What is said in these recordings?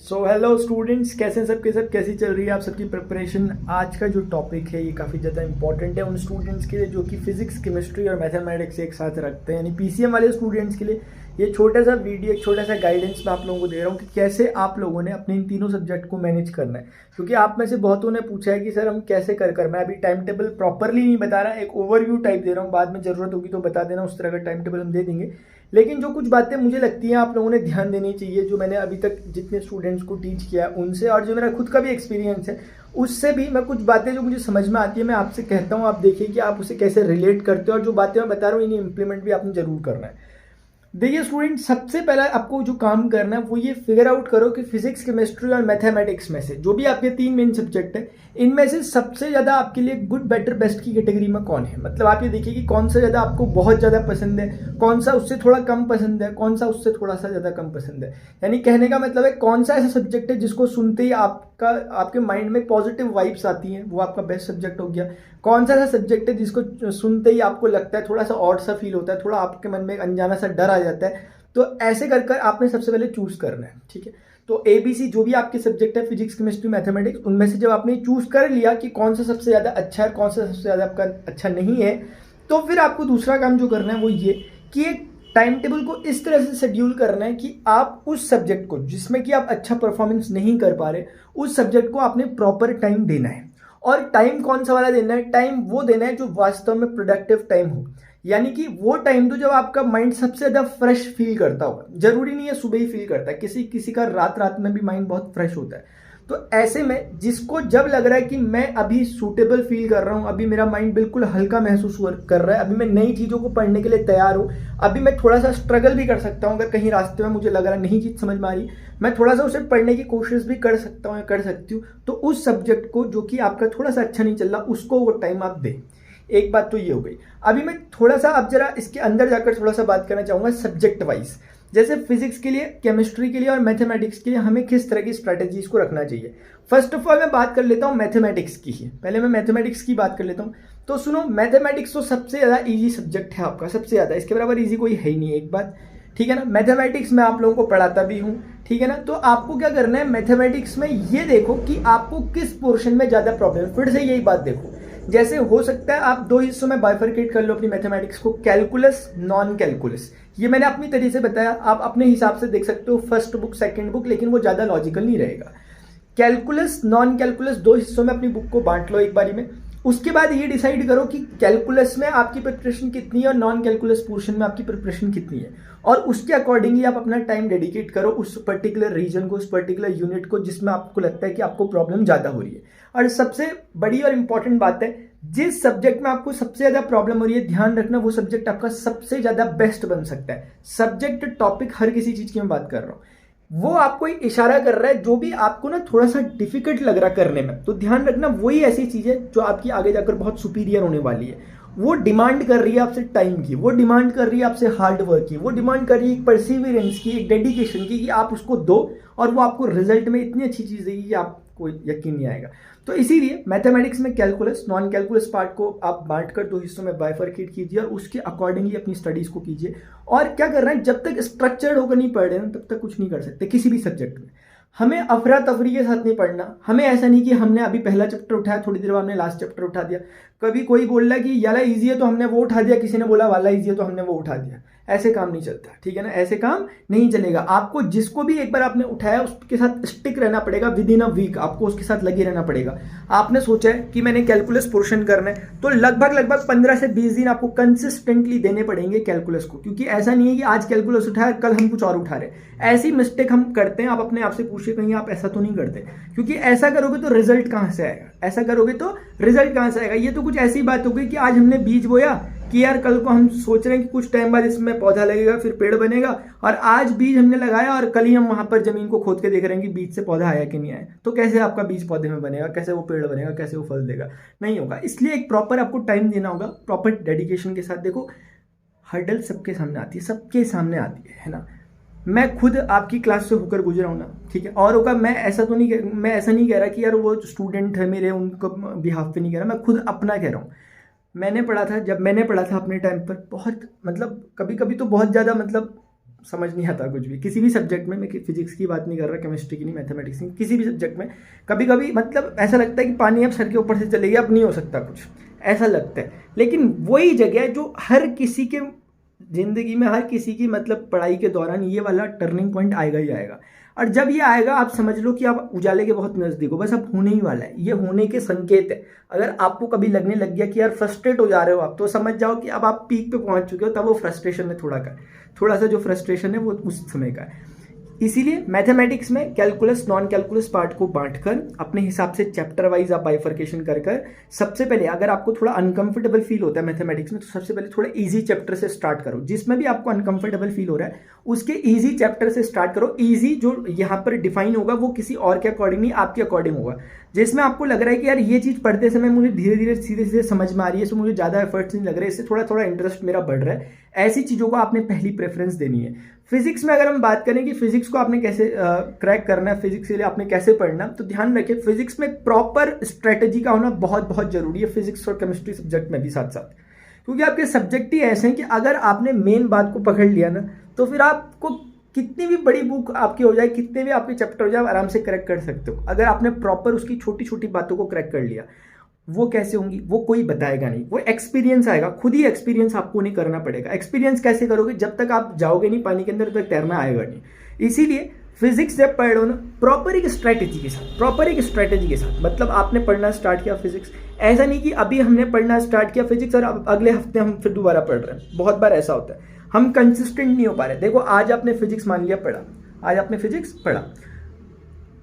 So hello students, कैसे हैं सबके सब, कैसी चल रही है आप सबकी प्रिपरेशन। आज का जो टॉपिक है ये काफ़ी ज़्यादा इंपॉर्टेंट है उन स्टूडेंट्स के लिए जो कि फिजिक्स, केमिस्ट्री और मैथमेटिक्स एक साथ रखते हैं, यानी पीसीएम वाले स्टूडेंट्स के लिए ये छोटा सा वीडियो, एक छोटा सा गाइडेंस मैं आप लोगों को दे रहा हूँ कि कैसे आप लोगों ने अपने इन तीनों सब्जेक्ट को मैनेज करना है। क्योंकि आप में से बहुतों ने पूछा है कि सर हम कैसे कर मैं अभी टाइम टेबल प्रॉपरली नहीं बता रहा, एक ओवरव्यू टाइप दे रहा हूँ, बाद में ज़रूरत होगी तो बता देना, उस तरह का टाइम टेबल हम दे देंगे। लेकिन जो कुछ बातें मुझे लगती हैं आप लोगों ने ध्यान देनी चाहिए, जो मैंने अभी तक जितने स्टूडेंट्स को टीच किया है उनसे, और जो मेरा खुद का भी एक्सपीरियंस है उससे भी मैं कुछ बातें जो मुझे समझ में आती है मैं आपसे कहता हूँ। आप देखिए कि आप उसे कैसे रिलेट करते हो, और जो बातें मैं बता रहा हूँ इन्हें इंप्लीमेंट भी आपने जरूर करना है। देखिए स्टूडेंट, सबसे पहला आपको जो काम करना है वो ये फिगर आउट करो कि फिजिक्स, केमिस्ट्री और मैथमेटिक्स में से जो भी आपके तीन मेन सब्जेक्ट है इनमें से सबसे ज़्यादा आपके लिए गुड, बेटर, बेस्ट की कैटेगरी में कौन है। मतलब आप ये देखिए कि कौन सा ज़्यादा आपको बहुत ज़्यादा पसंद है, कौन सा उससे थोड़ा कम पसंद है, कौन सा उससे थोड़ा सा ज़्यादा कम पसंद है। यानी कहने का मतलब है कौन सा ऐसा सब्जेक्ट है जिसको सुनते ही आपके माइंड में पॉजिटिव वाइब्स आती हैं, वो आपका बेस्ट सब्जेक्ट हो गया। कौन सा ऐसा सब्जेक्ट है जिसको सुनते ही आपको लगता है थोड़ा सा ऑड सा फील होता है, थोड़ा आपके मन में एक अनजाना सा डर आ जाता है। तो ऐसे कर कर आपने सबसे पहले चूज करना है, ठीक है। तो ABC जो भी आपके सब्जेक्ट है, फिजिक्स, केमिस्ट्री, मैथमेटिक्स, उनमें से जब आपने चूज कर लिया कि कौन सा सबसे ज्यादा अच्छा है, कौन सा सबसे ज्यादा आपका अच्छा नहीं है, तो फिर आपको दूसरा काम जो करना है वो ये कि एक टाइम टेबल को इस तरह से शेड्यूल करना है कि आप उस सब्जेक्ट को जिसमें कि आप अच्छा परफॉर्मेंस नहीं कर पा रहे, उस सब्जेक्ट को आपने प्रॉपर टाइम देना है। और टाइम कौन सा वाला देना है? टाइम वो देना है जो वास्तव में प्रोडक्टिव टाइम हो। यानी कि वो टाइम तो जब आपका माइंड सबसे ज्यादा फ्रेश फील करता होगा। जरूरी नहीं है सुबह ही फील करता है, किसी किसी का रात रात में भी माइंड बहुत फ्रेश होता है। तो ऐसे में जिसको जब लग रहा है कि मैं अभी सूटेबल फील कर रहा हूं, अभी मेरा माइंड बिल्कुल हल्का महसूस कर रहा है, अभी मैं नई चीजों को पढ़ने के लिए तैयार हूं, अभी मैं थोड़ा सा स्ट्रगल भी कर सकता हूं, अगर कहीं रास्ते में मुझे लग रहा है नई चीज समझ में आ रही, मैं थोड़ा सा उसे पढ़ने की कोशिश भी कर सकता हूं या कर सकती हूँ। तो उस सब्जेक्ट को जो कि आपका थोड़ा सा अच्छा नहीं चल रहा, उसको वो टाइम आप दें। एक बात तो ये हो गई। अभी मैं थोड़ा सा अब जरा इसके अंदर जाकर थोड़ा सा बात करना चाहूंगा सब्जेक्ट वाइज। जैसे फिजिक्स के लिए, केमिस्ट्री के लिए और मैथमेटिक्स के लिए हमें किस तरह की स्ट्रेटेजीज को रखना चाहिए। फर्स्ट ऑफ ऑल मैं बात कर लेता हूं मैथमेटिक्स की ही। पहले मैं मैथमेटिक्स की बात कर लेता हूं। तो सुनो, मैथमेटिक्स तो सबसे ज्यादा इजी सब्जेक्ट है आपका, सबसे ज्यादा, इसके बराबर इजी कोई है ही नहीं, एक बात, ठीक है ना। मैथमेटिक्स में आप लोगों को पढ़ाता भी हूं, ठीक है ना। तो आपको क्या करना है मैथमेटिक्स में, ये देखो कि आपको किस पोर्शन में ज्यादा प्रॉब्लम है। फिर से यही बात देखो, जैसे हो सकता है आप दो हिस्सों में बाइफरकेट कर लो अपनी मैथमेटिक्स को, कैलकुलस, नॉन कैलकुलस। ये मैंने अपनी तरीके से बताया, आप अपने हिसाब से देख सकते हो, फर्स्ट बुक, सेकंड बुक, लेकिन वो ज्यादा लॉजिकल नहीं रहेगा। कैलकुलस, नॉन कैलकुलस दो हिस्सों में अपनी बुक को बांट लो एक बारी में। उसके बाद ये डिसाइड करो कि कैलकुलस में आपकी प्रिपरेशन कितनी है और नॉन कैलकुलस पोर्शन में आपकी प्रिपरेशन कितनी है, और उसके अकॉर्डिंगली आप अपना टाइम डेडिकेट करो उस पर्टिकुलर रीजन को, उस पर्टिकुलर यूनिट को जिसमें आपको लगता है कि आपको प्रॉब्लम ज्यादा हो रही है। और सबसे बड़ी और इंपॉर्टेंट बात है, जिस सब्जेक्ट में आपको सबसे ज्यादा प्रॉब्लम हो रही है, ध्यान रखना वो सब्जेक्ट आपका सबसे ज्यादा बेस्ट बन सकता है। सब्जेक्ट, टॉपिक, हर किसी चीज की मैं बात कर रहा हूं, वो आपको इशारा कर रहा है जो भी आपको ना थोड़ा सा डिफिकल्ट लग रहा करने में, तो ध्यान रखना वही ऐसी चीज है जो आपकी आगे जाकर बहुत सुपीरियर होने वाली है। वो डिमांड कर रही है आपसे टाइम की, वो डिमांड कर रही है आपसे हार्ड वर्क की, वो डिमांड कर रही है परसिवियरेंस की, एक डेडिकेशन की, कि आप उसको दो और वो आपको रिजल्ट में इतनी अच्छी चीज देगी कि आपको यकीन नहीं आएगा। तो इसीलिए मैथमेटिक्स में कैलकुलस, नॉन कैलकुलस पार्ट को आप बांटकर दो हिस्सों में बाइफरकेट कीजिए और उसके अकॉर्डिंगली अपनी स्टडीज को कीजिए। और क्या कर रहे हैं, जब तक स्ट्रक्चर्ड होकर नहीं पढ़ रहे हैं तब तक कुछ नहीं कर सकते किसी भी सब्जेक्ट में। हमें अफरा तफरी के साथ नहीं पढ़ना। हमें ऐसा नहीं कि हमने अभी पहला चैप्टर उठाया, थोड़ी देर बाद हमने लास्ट चैप्टर उठा दिया। कभी कोई बोल रहा है कि याला इजी है तो हमने वो उठा दिया, किसी ने बोला वाला इजी है तो हमने वो उठा दिया। ऐसे काम नहीं चलता, ठीक है ना, ऐसे काम नहीं चलेगा। आपको जिसको भी एक बार आपने उठाया उसके साथ स्टिक रहना पड़ेगा, विद इन अ वीक आपको उसके साथ लगे रहना पड़ेगा। आपने सोचा है कि मैंने कैलकुलस पोर्शन करना है, तो लगभग 15 से 20 दिन आपको कंसिस्टेंटली देने पड़ेंगे कैलकुलस को, क्योंकि ऐसा नहीं है कि आज कैलकुलस उठाया कल हम कुछ और उठा रहे। ऐसी मिस्टेक हम करते हैं, आप अपने आप से पूछिए कहीं आप ऐसा तो नहीं करते, क्योंकि ऐसा करोगे तो रिजल्ट कहां से आएगा, ऐसा करोगे तो रिजल्ट कहां से आएगा। ये तो कुछ ऐसी बात हो गई कि आज हमने बीज बोया कि यार कल को हम सोच रहे हैं कि कुछ टाइम बाद इसमें पौधा लगेगा, फिर पेड़ बनेगा, और आज बीज हमने लगाया और कल ही हम वहां पर जमीन को खोद के देख रहे हैं कि बीज से पौधा आया कि नहीं आया। तो कैसे आपका बीज पौधे में बनेगा, कैसे वो पेड़ बनेगा, कैसे वो फल देगा? नहीं होगा। इसलिए एक प्रॉपर आपको टाइम देना होगा, प्रॉपर डेडिकेशन के साथ। देखो, हर्डल सबके सामने आती है, सबके सामने आती है ना। मैं खुद आपकी क्लास से होकर गुजरा हूं ना, ठीक है, और होगा। मैं ऐसा नहीं कह रहा कि यार वो स्टूडेंट है मेरे उनको बिहाफ पे नहीं कह रहा, मैं खुद अपना कह रहा हूँ। मैंने पढ़ा था, जब मैंने पढ़ा था अपने टाइम पर, बहुत मतलब कभी कभी तो बहुत ज़्यादा मतलब समझ नहीं आता कुछ भी किसी भी सब्जेक्ट में। मैं फिजिक्स की बात नहीं कर रहा, केमिस्ट्री की नहीं, मैथमेटिक्स की, किसी भी सब्जेक्ट में कभी कभी मतलब ऐसा लगता है कि पानी अब सर के ऊपर से चले गया, अब नहीं हो सकता कुछ, ऐसा लगता है। लेकिन वही जगह है जो हर किसी के ज़िंदगी में, हर किसी की मतलब पढ़ाई के दौरान ये वाला टर्निंग पॉइंट आएगा ही आएगा। और जब ये आएगा आप समझ लो कि आप उजाले के बहुत नज़दीक हो, बस अब होने ही वाला है, ये होने के संकेत है। अगर आपको कभी लगने लग गया कि यार फ्रस्ट्रेट हो जा रहे हो आप, तो समझ जाओ कि अब आप पीक पे पहुंच चुके हो, तब वो फ्रस्ट्रेशन है थोड़ा सा जो फ्रस्ट्रेशन है वो उस समय का है। इसीलिए मैथमेटिक्स में कैलकुलस नॉन कैलकुलस पार्ट को बांटकर अपने हिसाब से चैप्टर वाइज आप बाइफर्केशन कर सबसे पहले अगर आपको थोड़ा अनकंफर्टेबल फील होता है मैथमेटिक्स में, तो सबसे पहले थोड़ा इजी चैप्टर से स्टार्ट करो। जिसमें भी आपको अनकंफर्टेबल फील हो रहा है उसके इजी चैप्टर से स्टार्ट करो। इजी जो यहाँ पर डिफाइन होगा वो किसी और के अकॉर्डिंग नहीं, आपके अकॉर्डिंग होगा। जिसमें आपको लग रहा है कि यार ये चीज़ पढ़ते समय मुझे धीरे धीरे सीधे सीधे समझ में आ रही है, इससे मुझे ज़्यादा एफर्ट्स नहीं लग रहे, इससे थोड़ा थोड़ा इंटरेस्ट मेरा बढ़ रहा है, ऐसी चीज़ों को आपने पहली प्रेफरेंस देनी है। फिजिक्स में अगर हम बात करें कि फिजिक्स को आपने कैसे क्रैक करना है, फिजिक्स के लिए आपने कैसे पढ़ना, तो ध्यान रखिए फिजिक्स में प्रॉपर स्ट्रेटेजी का होना बहुत बहुत जरूरी है, फिजिक्स और केमिस्ट्री सब्जेक्ट में भी साथ साथ। क्योंकि आपके सब्जेक्ट ही ऐसे हैं कि अगर आपने मेन बात को पकड़ लिया ना, तो फिर आपको कितनी भी बड़ी बुक आपकी हो जाए, कितने भी आपके चैप्टर हो जाए, आप आराम से क्रैक कर सकते हो अगर आपने प्रॉपर उसकी छोटी छोटी बातों को क्रैक कर लिया। वो कैसे होंगी वो कोई बताएगा नहीं, वो एक्सपीरियंस आएगा, खुद ही एक्सपीरियंस आपको नहीं करना पड़ेगा। एक्सपीरियंस कैसे करोगे, जब तक आप जाओगे नहीं पानी के अंदर तक तैरना आएगा नहीं। इसीलिए फिजिक्स जब पढ़ लो ना प्रॉपर एक स्ट्रैटेजी के साथ, मतलब आपने पढ़ना स्टार्ट किया फिजिक्स, ऐसा नहीं कि अभी हमने पढ़ना स्टार्ट किया फिजिक्स और अब अगले हफ्ते हम फिर दोबारा पढ़ रहे हैं। बहुत बार ऐसा होता है, हम कंसिस्टेंट नहीं हो पा रहे। देखो आज आपने फिजिक्स मान लिया पढ़ा, आज आपने फिजिक्स पढ़ा,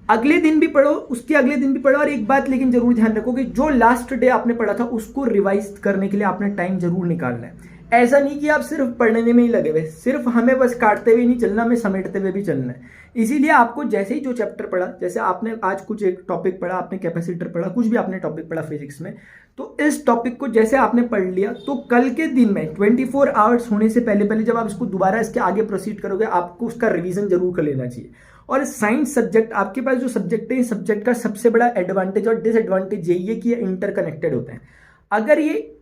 अगले दिन भी पढ़ो, उसके अगले दिन भी पढ़ो। और एक बात लेकिन जरूर ध्यान रखो कि जो लास्ट डे आपने पढ़ा था उसको रिवाइज करने के लिए आपने टाइम जरूर निकालना है। ऐसा नहीं कि आप सिर्फ पढ़ने में ही लगे हुए, सिर्फ हमें बस काटते हुए नहीं चलना, हमें समेटते हुए भी चलना है। इसीलिए आपको जैसे ही जो चैप्टर पढ़ा, जैसे आपने आज कुछ एक टॉपिक पढ़ा, आपने कैपेसिटर पढ़ा, कुछ भी आपने टॉपिक पढ़ा फिजिक्स में, तो इस टॉपिक को जैसे आपने पढ़ लिया, तो कल के दिन में 24 आवर्स होने से पहले पहले जब आप इसको दोबारा इसके आगे प्रोसीड करोगे, आपको उसका रिवीजन जरूर कर लेना चाहिए। और साइंस सब्जेक्ट, आपके पास जो सब्जेक्ट है, इस सब्जेक्ट का सबसे बड़ा एडवांटेज और डिसएडवांटेज यही है कि ये इंटरकनेक्टेड होते हैं। अगर ये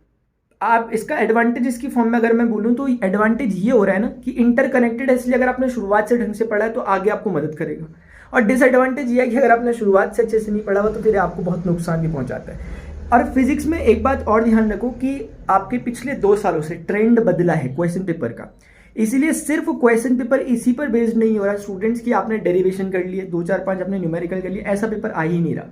आप इसका एडवांटेज की फॉर्म में अगर मैं बोलूं तो एडवांटेज ये हो रहा है ना कि इंटरकनेक्टेड है, इसलिए अगर आपने शुरुआत से ढंग से पढ़ा है तो आगे आपको मदद करेगा। और डिसएडवांटेज ये है कि अगर आपने शुरुआत से अच्छे से नहीं पढ़ा हुआ तो फिर आपको बहुत नुकसान भी पहुंचाता है। और फिजिक्स में एक बात और ध्यान रखो कि आपके पिछले 2 सालों से ट्रेंड बदला है क्वेश्चन पेपर का। इसीलिए सिर्फ क्वेश्चन पेपर इसी पर बेस्ड नहीं हो रहा स्टूडेंट्स की आपने डेरिवेशन कर लिए, 2 4 5 अपने न्यूमेरिकल कर लिए, ऐसा पेपर आ ही नहीं रहा।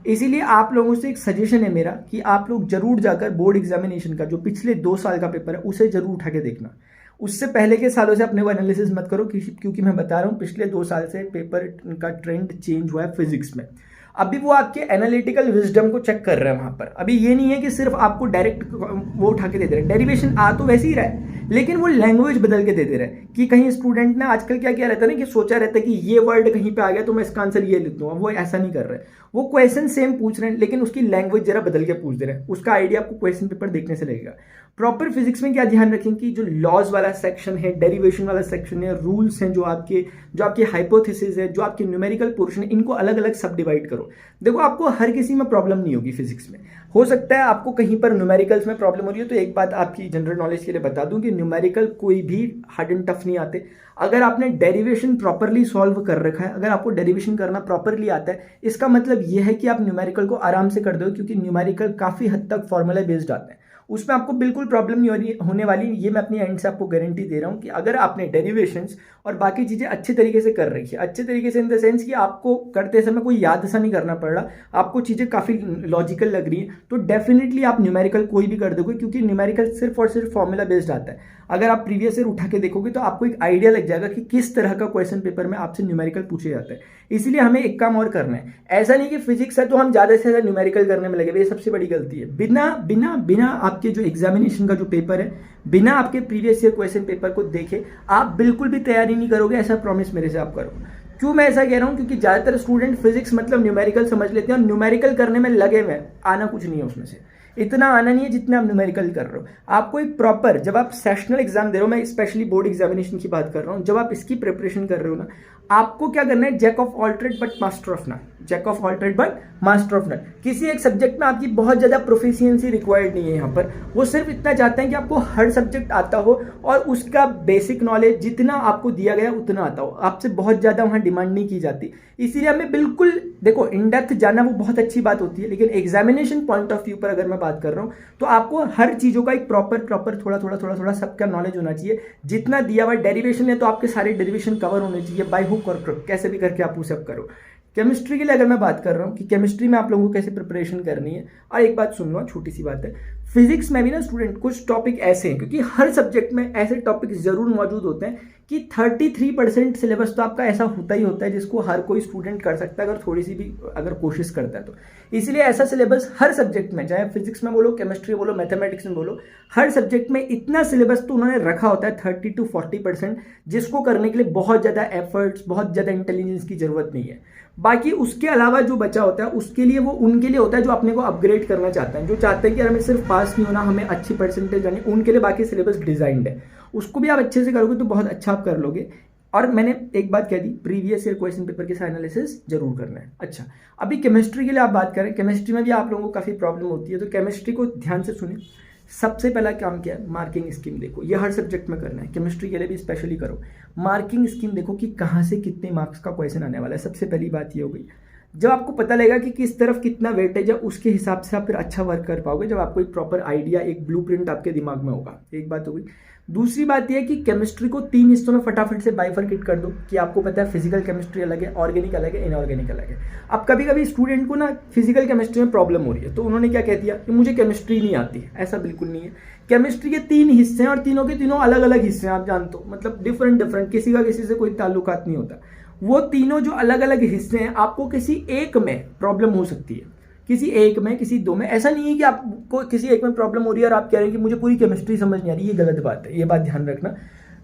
इसीलिए आप लोगों से एक सजेशन है मेरा कि आप लोग जरूर जाकर बोर्ड एग्जामिनेशन का जो पिछले 2 साल का पेपर है उसे जरूर उठा के देखना। उससे पहले के सालों से अपने को एनालिसिस मत करो, क्योंकि मैं बता रहा हूँ पिछले 2 साल से पेपर का ट्रेंड चेंज हुआ है फिजिक्स में। अभी वो आपके एनालिटिकल विजडम को चेक कर रहे हैं वहां पर। अभी ये नहीं है कि सिर्फ आपको डायरेक्ट वो उठा के दे दे रहे हैं, डेरिवेशन आ तो वैसे ही रहा है लेकिन वो लैंग्वेज बदल के दे दे रहे हैं। कि कहीं स्टूडेंट ने आजकल क्या किया रहता है ना कि सोचा रहता है कि ये वर्ड कहीं पे आ गया तो मैं इसका आंसर ये लिख दूंगा, वो ऐसा नहीं कर रहे हैं। वो क्वेश्चन सेम पूछ रहे हैं लेकिन उसकी लैंग्वेज जरा बदल के पूछ दे रहे हैं। उसका आइडिया आपको क्वेश्चन पेपर देखने से लगेगा। प्रॉपर फिजिक्स में क्या ध्यान रखें कि जो लॉज वाला सेक्शन है, डेरिवेशन वाला सेक्शन है, रूल्स हैं, जो आपकी हाइपोथेसिस है, जो आपके न्यूमेरिकल पोर्शन है, इनको अलग अलग सब डिवाइड करो। देखो आपको हर किसी में प्रॉब्लम नहीं होगी फिजिक्स में, हो सकता है आपको कहीं पर न्यूमेरिकल्स में प्रॉब्लम हो रही है। तो एक बात आपकी जनरल नॉलेज के लिए बता दूं कि न्यूमेरिकल कोई भी हार्ड एंड टफ नहीं आते। अगर आपने डेरिवेशन प्रॉपरली सॉल्व कर रखा है, अगर आपको डेरिवेशन करना प्रॉपरली आता है, इसका मतलब यह है कि आप न्यूमेरिकल को आराम से कर दो, क्योंकि न्यूमेरिकल काफी हद तक फॉर्मूला बेस्ड आते हैं, उसमें आपको बिल्कुल प्रॉब्लम नहीं होने वाली। ये मैं अपनी एंड से आपको गारंटी दे रहा हूँ कि अगर आपने डेरिवेशंस और बाकी चीज़ें अच्छे तरीके से कर रखी है, अच्छे तरीके से इन द सेंस कि आपको करते समय कोई याद सा नहीं करना पड़ रहा, आपको चीज़ें काफ़ी लॉजिकल लग रही हैं, तो डेफिनेटली आप न्यूमेरिकल कोई भी कर दोगे, क्योंकि न्यूमेरिकल सिर्फ और सिर्फ फॉर्मूला बेस्ड आता है। अगर आप प्रीवियस ईयर उठा के देखोगे तो आपको एक आइडिया लग जाएगा कि किस तरह का क्वेश्चन पेपर में आपसे न्यूमेरिकल पूछे जाता है। इसीलिए हमें एक काम और करना है, ऐसा नहीं कि फिजिक्स है तो हम ज़्यादा से ज़्यादा न्यूमेरिकल करने में लगे, ये सबसे बड़ी गलती है। बिना आपके जो एग्जामिनेशन का जो पेपर है, बिना आपके प्रीवियस ईयर क्वेश्चन पेपर को देखे आप बिल्कुल भी तैयारी नहीं करोगे, ऐसा प्रॉमिस मेरे से आप करो। क्यों मैं ऐसा कह रहा हूं, क्योंकि ज्यादातर स्टूडेंट फिजिक्स मतलब न्यूमेरिकल समझ लेते हैं और न्यूमेरिकल करने में लगे हुए, आना कुछ नहीं है उसमें से, इतना आना नहीं है जितना आप न्यूमेरिकल कर रहे हो। आपको एक प्रॉपर, जब आप सेशनल एग्जाम दे रहे हो, मैं स्पेशली बोर्ड एग्जामिनेशन की बात कर रहा हूँ, जब आप इसकी प्रिपरेशन कर रहे हो ना, आपको क्या करना है, jack of all trade but master of none, jack of all trade but master of none. किसी एक सब्जेक्ट में आपकी बहुत ज़्यादा प्रोफिशिएंसी रिक्वायर्ड नहीं है यहाँ पर, वो सिर्फ इतना चाहते हैं कि आपको हर सब्जेक्ट आता हो और उसका बेसिक नॉलेज जितना आपको दिया गया उतना आता हो, आपसे बहुत ज़्यादा वहाँ डिमांड नहीं की जाती। इसीलिए हमें बिल्कुल देखो इन डेप्थ जाना वो बहुत अच्छी बात होती है, लेकिन एग्जामिनेशन पॉइंट ऑफ व्यू पर अगर मैं बात कर रहा हूँ तो आपको हर चीज़ों का एक प्रॉपर थोड़ा सबका नॉलेज होना चाहिए। जितना दिया हुआ डेरिवेशन है तो आपके सारे डेरिवेशन कवर होने चाहिए बाय हुक और क्रुक, कैसे भी करके आप उसे करो। केमिस्ट्री के लिए अगर मैं बात कर रहा हूँ कि केमिस्ट्री में आप लोगों को कैसे प्रिपरेशन करनी है, और एक बात सुन लो, छोटी सी बात है, फिजिक्स में भी ना स्टूडेंट कुछ टॉपिक ऐसे हैं, क्योंकि हर सब्जेक्ट में ऐसे टॉपिक जरूर मौजूद होते हैं कि 33% सिलेबस तो आपका ऐसा होता ही होता है जिसको हर कोई स्टूडेंट कर सकता है अगर थोड़ी सी भी अगर कोशिश करता है तो। इसलिए ऐसा सिलेबस हर सब्जेक्ट में, चाहे फिजिक्स में बोलो, केमिस्ट्री बोलो, मैथमेटिक्स में बोलो, हर सब्जेक्ट में इतना सिलेबस तो उन्होंने रखा होता है 30 to 40%, जिसको करने के लिए बहुत ज़्यादा एफर्ट्स, बहुत ज़्यादा इंटेलिजेंस की जरूरत नहीं है। बाकी उसके अलावा जो बचा होता है उसके लिए वो उनके लिए होता है जो अपने को अपग्रेड करना चाहते हैं, जो चाहते हैं कि हमें सिर्फ पास नहीं होना, हमें अच्छी परसेंटेज आनी, उनके लिए बाकी सिलेबस डिजाइंड है। उसको भी आप अच्छे से करोगे तो बहुत अच्छा आप कर लोगे। और मैंने एक बात कह दी, प्रीवियस ईयर क्वेश्चन पेपर के एनालिसिस जरूर करना है। अच्छा, अभी केमिस्ट्री के लिए आप बात करें, केमिस्ट्री में भी आप लोगों को काफ़ी प्रॉब्लम होती है, तो केमिस्ट्री को ध्यान से सुनिए। सबसे पहला काम क्या है, मार्किंग स्कीम देखो, ये हर सब्जेक्ट में करना है, केमिस्ट्री के लिए भी स्पेशली करो। मार्किंग स्कीम देखो कि कहाँ से कितने मार्क्स का क्वेश्चन आने वाला है। सबसे पहली बात ये हो गई। जब आपको पता लगेगा कि किस तरफ कितना वेटेज है, उसके हिसाब से आप फिर अच्छा वर्क कर पाओगे, जब आपको एक प्रॉपर आइडिया, एक ब्लूप्रिंट आपके दिमाग में होगा। एक बात हो गई। दूसरी बात यह है कि केमिस्ट्री को 3 हिस्सों में फटाफट से बाइफरकेट कर दो कि आपको पता है फिजिकल केमिस्ट्री अलग है, ऑर्गेनिक अलग है, इनऑर्गेनिक अलग है। अब कभी कभी स्टूडेंट को ना फिजिकल केमिस्ट्री में प्रॉब्लम हो रही है, तो उन्होंने क्या कह दिया कि मुझे केमिस्ट्री नहीं आती। ऐसा बिल्कुल नहीं है। केमिस्ट्री के 3 हिस्से हैं और तीनों के तीनों अलग अलग हिस्से हैं, आप जानते हो, मतलब डिफरेंट, किसी का किसी से कोई ताल्लुकात नहीं होता। वो तीनों जो अलग अलग हिस्से हैं, आपको किसी एक में प्रॉब्लम हो सकती है, किसी एक में, किसी दो में। ऐसा नहीं है कि आपको किसी एक में प्रॉब्लम हो रही है और आप कह रहे हैं कि मुझे पूरी केमिस्ट्री समझ नहीं आ रही, ये गलत बात है, ये बात ध्यान रखना।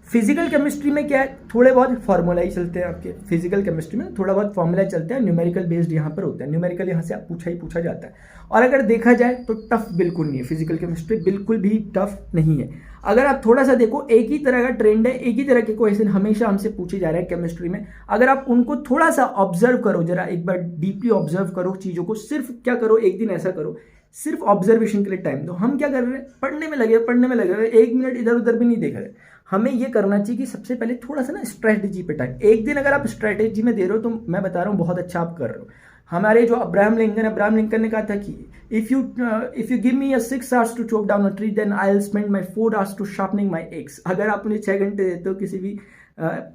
फिजिकल केमिस्ट्री में क्या है, थोड़े बहुत फॉर्मूला ही चलते हैं आपके। फिजिकल केमिस्ट्री में थोड़ा बहुत फॉर्मूला चलते हैं, न्यूमेरिकल बेस्ड यहाँ पर होता है, न्यूमेरिकल यहाँ से आप पूछा जाता है। और अगर देखा जाए तो टफ बिल्कुल नहीं है, फिजिकल केमिस्ट्री बिल्कुल भी टफ नहीं है। अगर आप थोड़ा सा देखो, एक ही तरह का ट्रेंड है, एक ही तरह के क्वेश्चन हमेशा हमसे पूछे जा रहे हैं केमिस्ट्री में। अगर आप उनको थोड़ा सा ऑब्जर्व करो, जरा एक बार डीपली ऑब्जर्व करो चीज़ों को, सिर्फ क्या करो, एक दिन ऐसा करो, सिर्फ ऑब्जर्वेशन के लिए टाइम दो। हम क्या कर रहे हैं, पढ़ने में लगे, 1 मिनट इधर उधर भी नहीं देख रहे। हमें ये करना चाहिए कि सबसे पहले थोड़ा सा ना स्ट्रेटेजी पे टाइम, एक दिन अगर आप स्ट्रेटेजी में दे रहे हो तो मैं बता रहा हूँ बहुत अच्छा आप कर रहे हो। हमारे जो अब्राहम लिंकन ने कहा था कि if you give me 6 hours to chop down a tree, then I will spend my 4 hours to sharpening my axe. अगर आप मुझे 6 घंटे देते हो किसी भी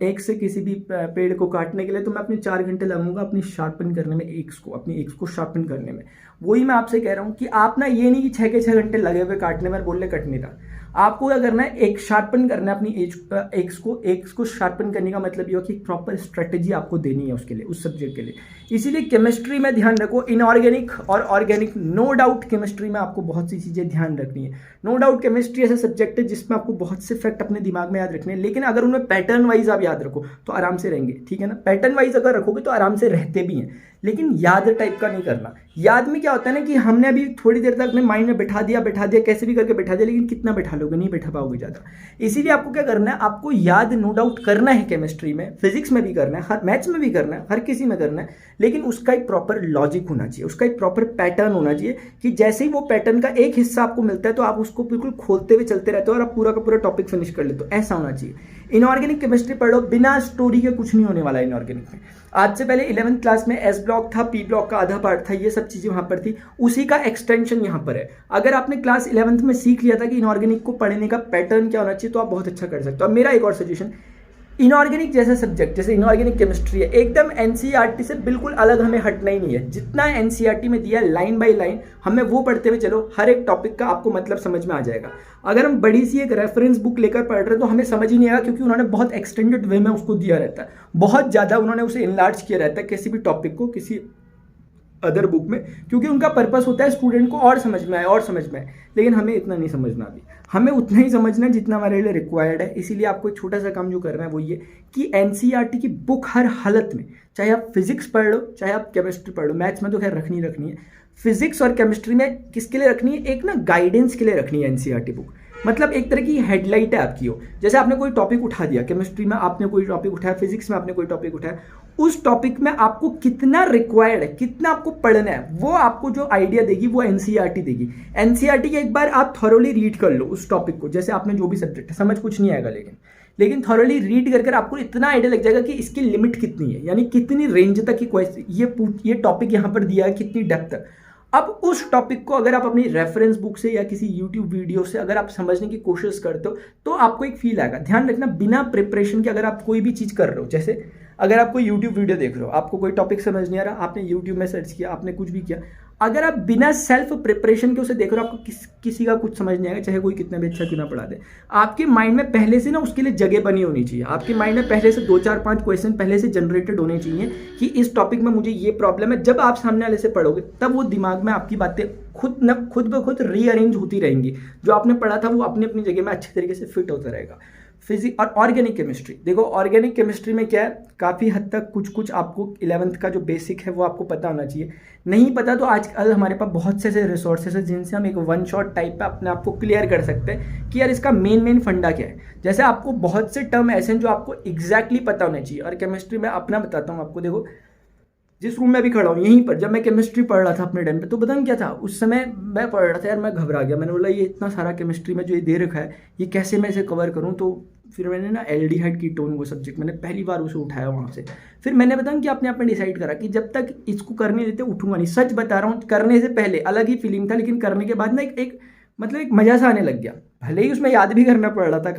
एक से किसी भी पेड़ को काटने के लिए, तो मैं अपने 4 घंटे लगूंगा अपनी शार्पन करने में, अपनी एक्स को शार्पन करने में। वही मैं आपसे कह रहा हूँ कि आप ना ये नहीं कि 6 के 6 घंटे लगे हुए काटने में, बोल ले कट नहीं रहा। आपको क्या करना है, एक शार्पन करना है अपनी एक्स को शार्पन करने का मतलब ये हो कि प्रॉपर स्ट्रेटेजी आपको देनी है उसके लिए, उस सब्जेक्ट के लिए। इसीलिए केमिस्ट्री में ध्यान रखो, इनऑर्गेनिक और ऑर्गेनिक, नो डाउट केमिस्ट्री में आपको बहुत सी चीज़ें ध्यान रखनी है। नो डाउट केमिस्ट्री ऐसा सब्जेक्ट है जिसमें आपको बहुत से फैक्ट अपने दिमाग में याद रखने हैं, लेकिन अगर उनमें पैटर्न वाइज आप याद रखो तो आराम से रहेंगे, ठीक है ना। पैटर्न वाइज अगर रखोगे तो आराम से रहते भी हैं, लेकिन याद टाइप का नहीं करना। याद में क्या होता है ना कि हमने अभी थोड़ी देर तक अपने माइंड में बैठा दिया, कैसे भी करके बैठा दिया, लेकिन कितना बैठा लोगे, नहीं बैठा पाओगे ज़्यादा। इसीलिए आपको क्या करना है, आपको याद नो डाउट करना है, केमिस्ट्री में, फिजिक्स में भी करना है, हर मैथ्स में भी करना है, हर किसी में करना है, लेकिन उसका एक प्रॉपर लॉजिक होना चाहिए, उसका एक प्रॉपर पैटर्न होना चाहिए कि जैसे ही वो पैटर्न का एक हिस्सा आपको मिलता है तो आप उसको बिल्कुल खोलते हुए चलते रहते हो और आप पूरा का पूरा टॉपिक फिनिश कर लेते हो, ऐसा होना चाहिए। इनऑर्गेनिक केमिस्ट्री पढ़ लो, बिना स्टोरी के कुछ नहीं होने वाला है इनऑर्गेनिक में। आज से पहले 11th क्लास में एस ब्लॉक था, पी ब्लॉक का आधा पार्ट था, ये सब चीजें वहां पर थी, उसी का एक्सटेंशन यहाँ पर है। अगर आपने क्लास 11th में सीख लिया था कि इनऑर्गेनिक को पढ़ने का पैटर्न क्या होना चाहिए, तो आप बहुत अच्छा कर सकते हो। अब मेरा एक और सजेशन, इनऑर्गेनिक जैसा सब्जेक्ट, जैसे इनऑर्गेनिक केमिस्ट्री है, एकदम एनसीईआरटी से बिल्कुल अलग हमें हटना ही नहीं है। जितना एनसीईआरटी में दिया लाइन बाय लाइन, हमें वो पढ़ते हुए चलो, हर एक टॉपिक का आपको मतलब समझ में आ जाएगा। अगर हम बड़ी सी एक रेफरेंस बुक लेकर पढ़ रहे हैं तो हमें समझ ही नहीं आएगा, क्योंकि उन्होंने बहुत एक्सटेंडेड वे में उसको दिया रहता है, बहुत ज़्यादा उन्होंने उसे इनलार्ज किया रहता है किसी भी टॉपिक को, किसी अदर बुक में, क्योंकि उनका पर्पस होता है स्टूडेंट को और समझ में आए। लेकिन हमें इतना नहीं समझना, अभी हमें उतना ही समझना है जितना हमारे लिए रिक्वायर्ड है। इसीलिए आपको एक छोटा सा काम जो करना है वो ये कि एनसीईआरटी की बुक हर हालत में, चाहे आप फिजिक्स पढ़ लो, चाहे आप केमिस्ट्री पढ़ लो, मैथ्स में तो खैर रखनी है, फिजिक्स और केमिस्ट्री में किसके लिए रखनी है, एक ना गाइडेंस के लिए रखनी है एनसीईआरटी बुक। मतलब एक तरह की हेडलाइट है आपकी हो। जैसे आपने कोई टॉपिक उठा दिया, केमिस्ट्री में आपने कोई टॉपिक उठाया, फिजिक्स में आपने कोई टॉपिक उठाया, उस टॉपिक में आपको कितना रिक्वायर्ड है, कितना आपको पढ़ना है, वो आपको जो आइडिया देगी वो एनसीईआरटी देगी। एनसीईआरटी के एक बार आप थॉरोली रीड कर लो उस टॉपिक को, जैसे आपने जो भी सब्जेक्ट है, समझ कुछ नहीं आएगा लेकिन थॉरोली रीड कर आपको इतना आइडिया लग जाएगा कि इसकी लिमिट कितनी है, यानी कितनी रेंज तक की क्वेश्चन ये टॉपिक यहाँ पर दिया है, कितनी डेप्थ तक। अब उस टॉपिक को अगर आप अपनी रेफरेंस बुक से या किसी यूट्यूब वीडियो से अगर आप समझने की कोशिश करते हो तो आपको एक फील आएगा। ध्यान रखना, बिना प्रिपरेशन के अगर आप कोई भी चीज़ कर रहे हो, जैसे अगर आप कोई यूट्यूब वीडियो देख रहे हो, आपको कोई टॉपिक समझ नहीं आ रहा, आपने यूट्यूब में सर्च किया, आपने कुछ भी किया, अगर आप बिना सेल्फ प्रिपरेशन के उसे देख रहे हो, आपको किसी का कुछ समझ नहीं आएगा, चाहे कोई कितना भी अच्छा क्यों ना पढ़ा दे। आपके माइंड में पहले से ना उसके लिए जगह बनी होनी चाहिए, आपके माइंड में पहले से 2 4 5 क्वेश्चन पहले से जनरेटेड होने चाहिए कि इस टॉपिक में मुझे ये प्रॉब्लम है। जब आप सामने वाले से पढ़ोगे तब वो दिमाग में आपकी बातें खुद ब खुद रीअरेंज होती रहेंगी, जो आपने पढ़ा था वो अपनी अपनी जगह में अच्छे तरीके से फिट होता रहेगा। फिजिक्स और ऑर्गेनिक केमिस्ट्री, देखो ऑर्गेनिक केमिस्ट्री में क्या है, काफ़ी हद तक कुछ आपको 11th का जो बेसिक है वो आपको पता होना चाहिए। नहीं पता तो आजकल हमारे पास बहुत से ऐसे रिसोर्सेज है जिनसे हम एक वन शॉट टाइप पे अपने आप को क्लियर कर सकते हैं कि यार इसका मेन फंडा क्या है। जैसे आपको बहुत से टर्म ऐसे हैं जो आपको एग्जैक्टली पता होना चाहिए। और केमिस्ट्री में अपना बताता हूँ आपको, देखो जिस रूम में अभी खड़ा हूँ यहीं पर, जब मैं केमिस्ट्री पढ़ रहा था अपने टाइम पे, तो पता नहीं क्या था, उस समय मैं पढ़ रहा था यार, मैं घबरा गया। मैंने बोला ये इतना सारा केमिस्ट्री में जो ये दे रखा है ये कैसे मैं इसे कवर करूँ। तो फिर मैंने ना एल्डिहाइड कीटोन वो सब्जेक्ट मैंने पहली बार उसे उठाया वहाँ से। फिर मैंने बताया कि अपने आप में डिसाइड करा कि जब तक इसको करने देते उठूंगा नहीं। सच बता रहा हूँ, करने से पहले अलग ही फीलिंग था, लेकिन करने के बाद ना एक मतलब एक मजा सा आने लग गया। भले ही उसमें याद भी करना पड़ रहा था,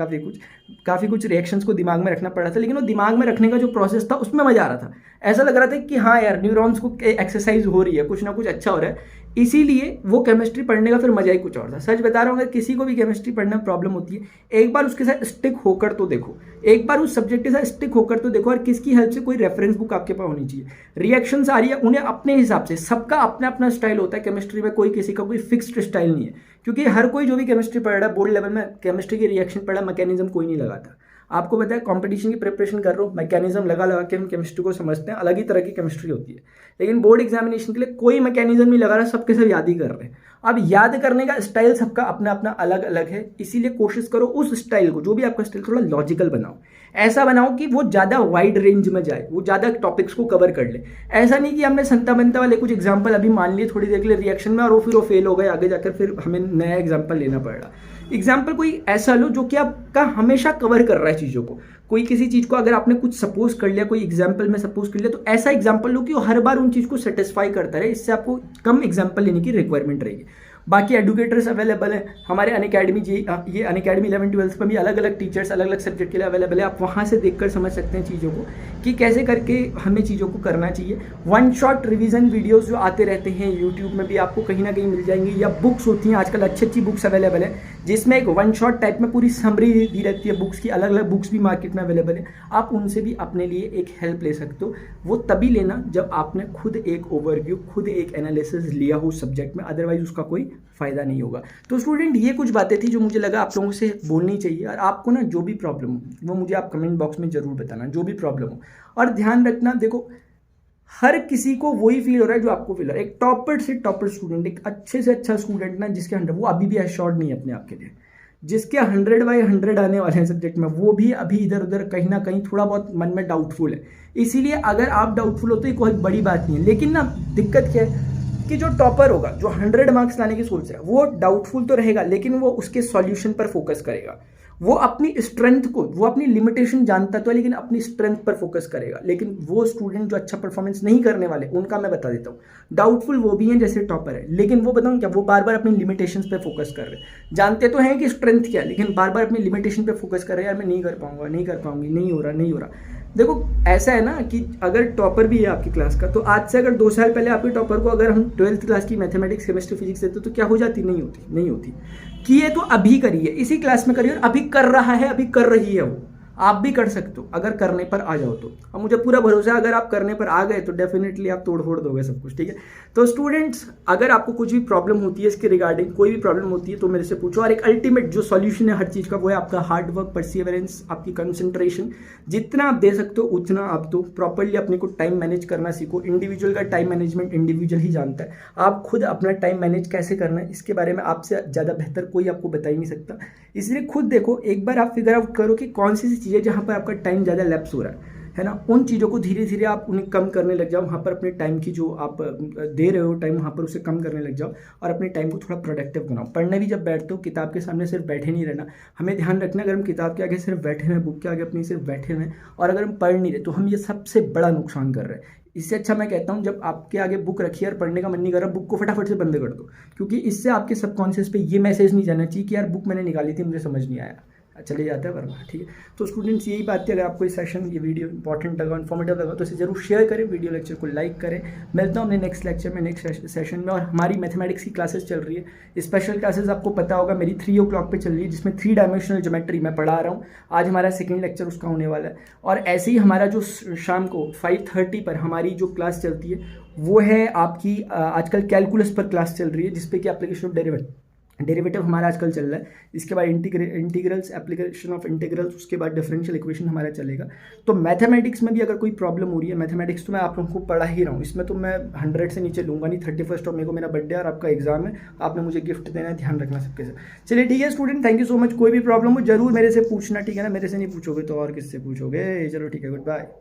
काफ़ी कुछ रिएक्शंस को दिमाग में रखना पड़ रहा था, लेकिन वो दिमाग में रखने का जो प्रोसेस था उसमें मजा आ रहा था। ऐसा लग रहा था कि हाँ यार न्यूरॉन्स को एक्सरसाइज हो रही है, कुछ ना कुछ अच्छा हो रहा है। इसीलिए वो केमिस्ट्री पढ़ने का फिर मजा ही कुछ और था। सच बता रहा हूँ, अगर किसी को भी केमिस्ट्री पढ़ने में प्रॉब्लम होती है, एक बार उसके साथ स्टिक होकर तो देखो, एक बार उस सब्जेक्ट के साथ स्टिक होकर तो देखो। और किसकी हेल्प से, कोई रेफरेंस बुक आपके पास होनी चाहिए। रिएक्शंस आ रही है उन्हें अपने हिसाब से, सबका अपना अपना स्टाइल होता है केमिस्ट्री में, कोई किसी का कोई फिक्स्ड स्टाइल नहीं है। क्योंकि हर कोई जो भी केमिस्ट्री पढ़ रहा है बोर्ड लेवल में, केमिस्ट्री की रिएक्शन पढ़ा, मैकेनिज्म कोई नहीं लगाता। आपको पता है कंपटीशन की प्रिपरेशन कर रहा हूँ, मैकेनिज्म लगा के हम केमिस्ट्री को समझते हैं, अलग ही तरह की केमिस्ट्री होती है। लेकिन बोर्ड एग्जामिनेशन के लिए कोई मैकेनिज्म नहीं लगा रहा, सबके सब याद ही कर रहे हैं। अब याद करने का स्टाइल सबका अपना अपना अलग अलग है, इसीलिए कोशिश करो उस स्टाइल को, जो भी आपका स्टाइल, थोड़ा लॉजिकल बनाओ। ऐसा बनाओ कि वो ज़्यादा वाइड रेंज में जाए, वो ज़्यादा टॉपिक्स को कवर कर ले। ऐसा नहीं कि हमने संता बनता वाले कुछ एग्जाम्पल अभी मान लिए थोड़ी देर के लिए रिएक्शन में, और वो फेल हो गए, आगे जाकर फिर हमें नया एग्जाम्पल लेना पड़ रहा। एग्जाम्पल कोई ऐसा लो जो कि आपका हमेशा कवर कर रहा है चीज़ों को। कोई किसी चीज़ को अगर आपने कुछ सपोज कर लिया, कोई एग्जाम्पल में सपोज कर लिया, तो ऐसा एग्जाम्पल लो कि वो हर बार उन चीज़ को सेटिस्फाई करता रहे। इससे आपको कम एग्जाम्पल लेने की रिक्वायरमेंट रहेगी। बाकी एडुकेटर्स अवेलेबल हैं हमारे अनअकैडमी ये अनअकैडमी 11th-12th पर भी अलग अलग टीचर्स अलग अलग सब्जेक्ट के लिए अवेलेबल है। आप वहाँ से देखकर समझ सकते हैं चीज़ों को कि कैसे करके हमें चीज़ों को करना चाहिए। वन शॉट रिवीजन वीडियोस जो आते रहते हैं यूट्यूब में भी आपको कहीं ना कहीं मिल जाएंगी, या बुक्स होती हैं आजकल अच्छी बुक्स अवेलेबल है जिसमें एक वन शॉट टाइप में पूरी समरी दी रहती है बुक्स की। अलग अलग बुक्स भी मार्केट में अवेलेबल है, आप उनसे भी अपने लिए एक हेल्प ले सकते हो। वो तभी लेना जब आपने खुद एक ओवरव्यू, खुद एक एनालिसिस लिया हो सब्जेक्ट में, अदरवाइज उसका कोई फ़ायदा नहीं होगा। तो स्टूडेंट, ये कुछ बातें थी जो मुझे लगा आप लोगों से बोलनी चाहिए। और आपको ना जो भी प्रॉब्लम हो वो मुझे आप कमेंट बॉक्स में ज़रूर बताना, जो भी प्रॉब्लम हो। और ध्यान रखना, देखो हर किसी को वही फील हो रहा है जो आपको फील हो रहा है। एक टॉपर से टॉपर स्टूडेंट, एक अच्छे से अच्छा स्टूडेंट ना, जिसके 100 वो अभी भी एश्योर्ड नहीं है अपने आप के लिए। जिसके 100/100 आने वाले हैं सब्जेक्ट में, वो भी अभी इधर उधर कहीं ना कहीं थोड़ा बहुत मन में डाउटफुल है। इसीलिए अगर आप डाउटफुल हो तो ये कोई बड़ी बात नहीं है। लेकिन ना दिक्कत क्या है कि जो टॉपर होगा, जो 100 मार्क्स लाने की सोच रहा है, वो डाउटफुल तो रहेगा, लेकिन वो उसके सॉल्यूशन पर फोकस करेगा। वो अपनी स्ट्रेंथ को, वो अपनी लिमिटेशन जानता तो है, लेकिन अपनी स्ट्रेंथ पर फोकस करेगा। लेकिन वो स्टूडेंट जो अच्छा परफॉर्मेंस नहीं करने वाले, उनका मैं बता देता हूँ, डाउटफुल वो भी हैं जैसे टॉपर है, लेकिन वो बताऊँ क्या, वो बार बार अपनी लिमिटेशंस पे फोकस कर रहे हैं। जानते तो हैं कि स्ट्रेंथ क्या है, लेकिन बार बार अपनी लिमिटेशन पे फोकस कर रहे हैं, यार मैं नहीं कर पाऊंगा, नहीं कर पाऊंगी, नहीं हो रहा। देखो ऐसा है ना कि अगर टॉपर भी है आपकी क्लास का, तो आज से अगर 2 साल पहले आपके टॉपर को अगर हम 12th क्लास की मैथमेटिक्स, केमिस्ट्री, फिजिक्स देते तो क्या हो जाती? नहीं होती। किए तो अभी करिए, इसी क्लास में करिए, और अभी कर रहा है, अभी कर रही है वो। आप भी कर सकते हो अगर करने पर आ जाओ तो। अब मुझे पूरा भरोसा है अगर आप करने पर आ गए तो डेफिनेटली आप तोड़ फोड़ दोगे सब कुछ, ठीक है। तो स्टूडेंट्स, अगर आपको कुछ भी प्रॉब्लम होती है इसके रिगार्डिंग, कोई भी प्रॉब्लम होती है तो मेरे से पूछो। और एक अल्टीमेट जो सॉल्यूशन है हर चीज़ का, वो है आपका हार्ड वर्क, परसिवरेंस, आपकी कंसंट्रेशन। जितना आप दे सकते हो उतना आप दो। प्रॉपरली अपने को टाइम मैनेज करना सीखो। इंडिविजुअल का टाइम मैनेजमेंट इंडिविजुअल ही जानता है। आप खुद अपना टाइम मैनेज कैसे करना है इसके बारे में आपसे ज़्यादा बेहतर कोई आपको बता ही नहीं सकता। इसलिए खुद देखो, एक बार आप फिगर आउट करो कि कौन सी चीज़ें जहाँ पर आपका टाइम ज़्यादा लैप्स हो रहा है ना, उन चीज़ों को धीरे धीरे आप उन्हें कम करने लग जाओ। वहाँ पर अपने टाइम की जो आप दे रहे हो टाइम, वहाँ पर उसे कम करने लग जाओ और अपने टाइम को थोड़ा प्रोडक्टिव बनाओ। पढ़ने भी जब बैठते हो, किताब के सामने सिर्फ बैठे नहीं रहना। हमें ध्यान रखना, अगर हम किताब के आगे सिर्फ बैठे हुए हैं, बुक के आगे अपनी सिर्फ बैठे हुए हैं और अगर हम पढ़ नहीं रहे, तो हम ये सबसे बड़ा नुकसान कर रहे हैं। इससे अच्छा मैं कहता हूँ, जब आपके आगे बुक रखी है और पढ़ने का मन नहीं कर रहा, बुक को फटाफट से बंद कर दो, क्योंकि इससे आपके सबकॉन्शियस पे ये मैसेज नहीं जाना चाहिए कि यार बुक मैंने निकाली थी, मुझे समझ नहीं आया, चले जाता है वरना। ठीक है, तो स्टूडेंट्स यही बात थी। अगर आपको ये सेशन, ये वीडियो इंपॉर्टेंट लगा, इन्फॉर्मेटिव लगा, तो इसे जरूर शेयर करें, वीडियो लेक्चर को लाइक करें। मिलता हूँ अपने नेक्स्ट लेक्चर में, नेक्स्ट सेशन में। और हमारी मैथमेटिक्स की क्लासेस चल रही है, स्पेशल क्लासेस आपको पता होगा मेरी 3 o'clock पे चल रही है, जिसमें 3 डायमेंशनल ज्योमेट्री मैं पढ़ा रहा हूँ। आज हमारा सेकेंड लेक्चर उसका होने वाला है। और ऐसे ही हमारा जो शाम को 5:30 पर हमारी जो क्लास चलती है, वो है आपकी आजकल कैलकुलस पर क्लास चल रही है, जिसपे कि एप्लीकेशन ऑफ डेरिवेटिव हमारा आजकल चल रहा है। इसके बाद इंटीग्रल्स, एप्लीकेशन ऑफ इंटीग्रल्स, उसके बाद डिफरेंशियल इक्वेशन हमारा चलेगा। तो मैथमेटिक्स में भी अगर कोई प्रॉब्लम हो रही है, मैथमेटिक्स तो मैं आप लोगों को पढ़ा ही रहा हूँ, इसमें तो मैं 100 से नीचे लूँगा नहीं। 31 और मेरे को मेरा बर्थडे और आपका एग्जाम है, आपने मुझे गिफ्ट देना है, ध्यान रखना सबके साथ। चलिए ठीक है student, thank you so much. कोई भी प्रॉब्लम हो जरूर मेरे से पूछना, ठीक है ना, मेरे से नहीं पूछोगे तो और किससे पूछोगे। चलो ठीक है, गुड बाय।